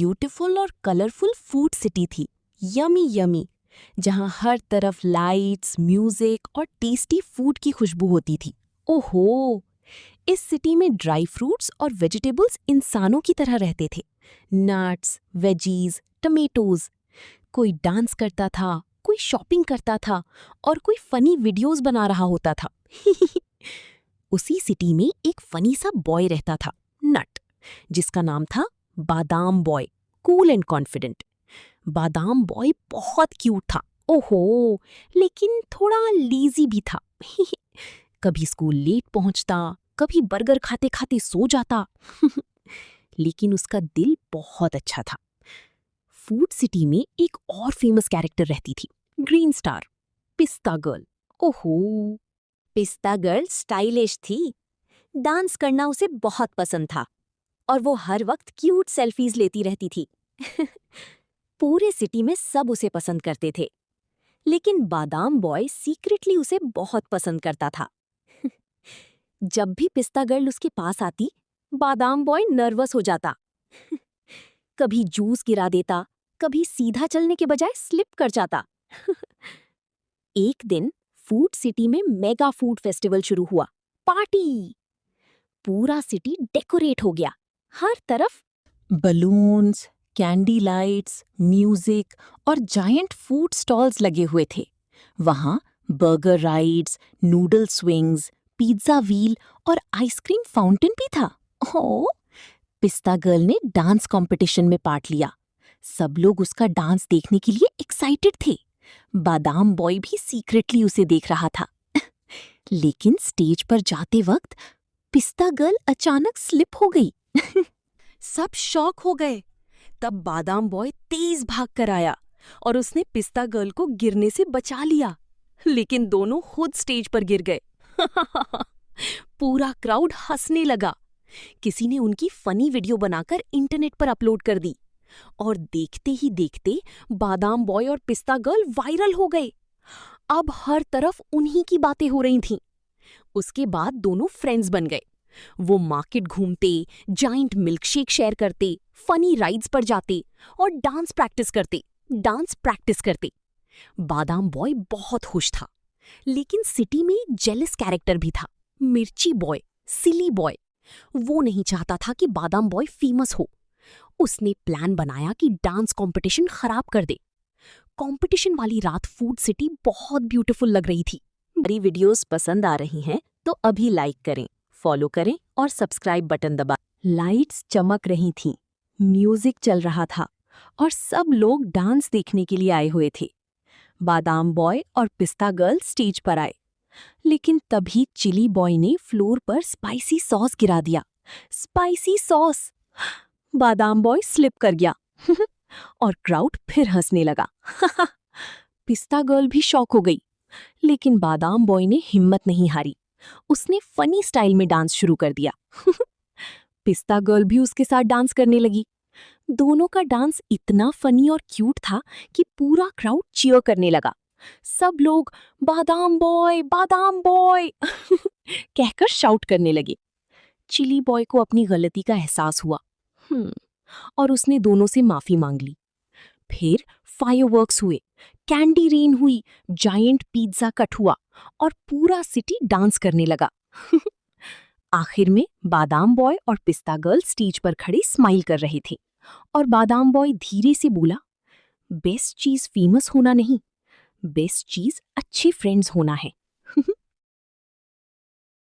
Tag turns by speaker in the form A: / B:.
A: Beautiful और colourful food city थी, yummy yummy, जहां हर तरफ लाइट्स, म्यूजिक और टेस्टी फूड की खुशबू होती थी। ओहो, इस सिटी में ड्राई फ्रूट्स और वेजिटेबल्स इंसानों की तरह रहते थे। Nuts, veggies, tomatoes. कोई डांस करता था, कोई शॉपिंग करता था और कोई फनी वीडियोस बना रहा होता था। उसी सिटी में एक फनी सा बॉय रहता था, नट, जिसका नाम था बादाम बॉय, कूल एंड कॉन्फिडेंट। बादाम बॉय बहुत क्यूट था, ओहो, लेकिन थोड़ा लेजी भी था। कभी स्कूल लेट पहुंचता, कभी बर्गर खाते खाते सो जाता। लेकिन उसका दिल बहुत अच्छा था। फूड सिटी में एक और फेमस कैरेक्टर रहती थी, ग्रीन स्टार, पिस्ता गर्ल। ओहो, पिस्ता गर्ल स्टाइलिश थी। डांस करना उसे बहुत पसंद था और वो हर वक्त क्यूट सेल्फीज लेती रहती थी। पूरे सिटी में सब उसे पसंद करते थे, लेकिन बादाम बॉय सीक्रेटली उसे बहुत पसंद करता था। जब भी पिस्ता गर्ल उसके पास आती, बादाम बॉय नर्वस हो जाता। कभी जूस गिरा देता, कभी सीधा चलने के बजाय स्लिप कर जाता। एक दिन फूड सिटी में मेगा फूड फेस्टिवल शुरू हुआ। पार्टी! पूरा सिटी डेकोरेट हो गया। हर तरफ बलून्स, कैंडी लाइट्स, म्यूजिक और जायंट फूड स्टॉल्स लगे हुए थे। वहां burger rides, noodle swings, pizza wheel और आइसक्रीम फाउंटेन भी था। ओह! पिस्ता गर्ल ने डांस कंपटीशन में पार्ट लिया। सब लोग उसका डांस देखने के लिए एक्साइटेड थे। बादाम बॉय भी सीक्रेटली उसे देख रहा था। लेकिन स्टेज पर जाते वक्त पिस्ता गर्ल अचानक स्लिप हो गई। सब शॉक हो गए। तब बादाम बॉय तेज भाग कर आया और उसने पिस्ता गर्ल को गिरने से बचा लिया। लेकिन दोनों खुद स्टेज पर गिर गए। पूरा क्राउड हंसने लगा। किसी ने उनकी फनी वीडियो बनाकर इंटरनेट पर अपलोड कर दी और देखते ही देखते बादाम बॉय और पिस्ता गर्ल वायरल हो गए। अब हर तरफ उन्हीं की बातें हो रही थीं। उसके बाद दोनों फ्रेंड्स बन गए। वो मार्केट घूमते, जाइंट मिल्कशेक शेयर करते, फनी राइड्स पर जाते और डांस प्रैक्टिस करते। बादाम बॉय बहुत खुश था, लेकिन सिटी में एक जेलस कैरेक्टर भी था, मिर्ची बॉय, सिली बॉय। वो नहीं चाहता था कि बादाम बॉय फेमस हो। उसने प्लान बनाया कि डांस कंपटीशन खराब कर दे। कंपटीशन वाली रात फूड सिटी बहुत ब्यूटीफुल लग रही थी। हमारी वीडियोस पसंद आ रही हैं तो अभी लाइक करें, फॉलो करें और सब्सक्राइब बटन दबा। लाइट्स चमक रही थीं, म्यूजिक चल रहा था और सब लोग डांस देखने के लिए आए हुए थे। बादाम बॉय और पिस्ता गर्ल स्टेज पर आए, लेकिन तभी चिली बॉय ने फ्लोर पर स्पाइसी सॉस गिरा दिया। Spicy sauce! बादाम बॉय स्लिप कर गया और क्राउड फिर हंसने लगा। पिस्ता गर्ल भी शॉक हो गई, लेकिन बादाम बॉय ने हिम्मत नहीं हारी। उसने फनी स्टाइल में डांस शुरू कर दिया। पिस्ता गर्ल भी उसके साथ डांस करने लगी। दोनों का डांस इतना फनी और क्यूट था कि पूरा क्राउड चीयर करने लगा। सब लोग बादाम बॉय कहकर शाउट करने लगे। चिली बॉय को अपनी गलती का एहसास हुआ और उसने दोनों से माफी मांग ली। फिर फायरवर्क्स हुए, कैंडी रेन हुई, जायंट पिज्जा कट हुआ और पूरा सिटी डांस करने लगा। आखिर में बादाम बॉय और पिस्ता गर्ल स्टेज पर खड़े स्माइल कर रहे थे और बादाम बॉय धीरे से बोला, बेस्ट चीज फेमस होना नहीं, बेस्ट चीज अच्छे फ्रेंड्स होना है।